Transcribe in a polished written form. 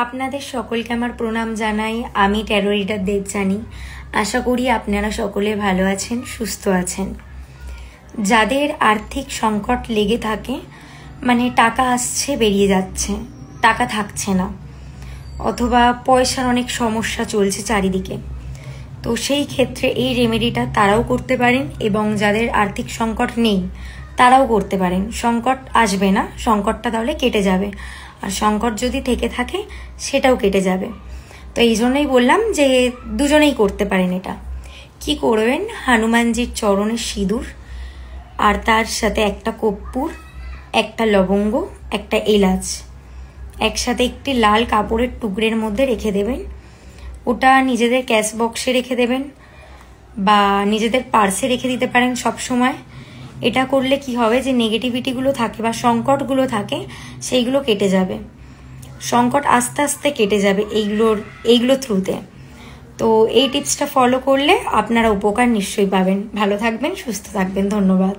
আপনাদের সকলকে আমার প্রণাম জানাই। আমি ট্যারো রিডার দেবযানী। আশা করি আপনারা সকলে ভালো আছেন, সুস্থ আছেন। যাদের আর্থিক সংকট লেগে থাকে, মানে টাকা আসছে বেরিয়ে যাচ্ছে, টাকা থাকছে না, অথবা পয়সার অনেক সমস্যা চলছে চারিদিকে, তো সেই ক্ষেত্রে এই রেমেডিটা তারাও করতে পারেন, এবং যাদের আর্থিক সংকট নেই তারাও করতে পারেন। সংকট আসবে না, সংকটটা তাহলে কেটে যাবে, আর সংকট যদি থেকে থাকে সেটাও কেটে যাবে। তো এই জন্যই বললাম যে দুজনেই করতে পারেন। এটা কি করবেন, হনুমানজির চরণে সিঁদুর, আর তার সাথে একটা কর্পূর, একটা লবঙ্গ, একটা এলাচ একসাথে একটি লাল কাপড়ের টুকরের মধ্যে রেখে দেবেন। ওটা নিজেদের ক্যাশ বক্সে রেখে দেবেন বা নিজেদের পার্সে রেখে দিতে পারেন সব সময়। এটা করলে কি হবে, যে নেগেটিভিটিগুলো থাকে বা সংকটগুলো থাকে সেইগুলো কেটে যাবে, সংকট আস্তে আস্তে কেটে যাবে এইগুলো থ্রুতে। তো এই টিপসটা ফলো করলে আপনারা উপকার নিশ্চয়ই পাবেন। ভালো থাকবেন, সুস্থ থাকবেন। ধন্যবাদ।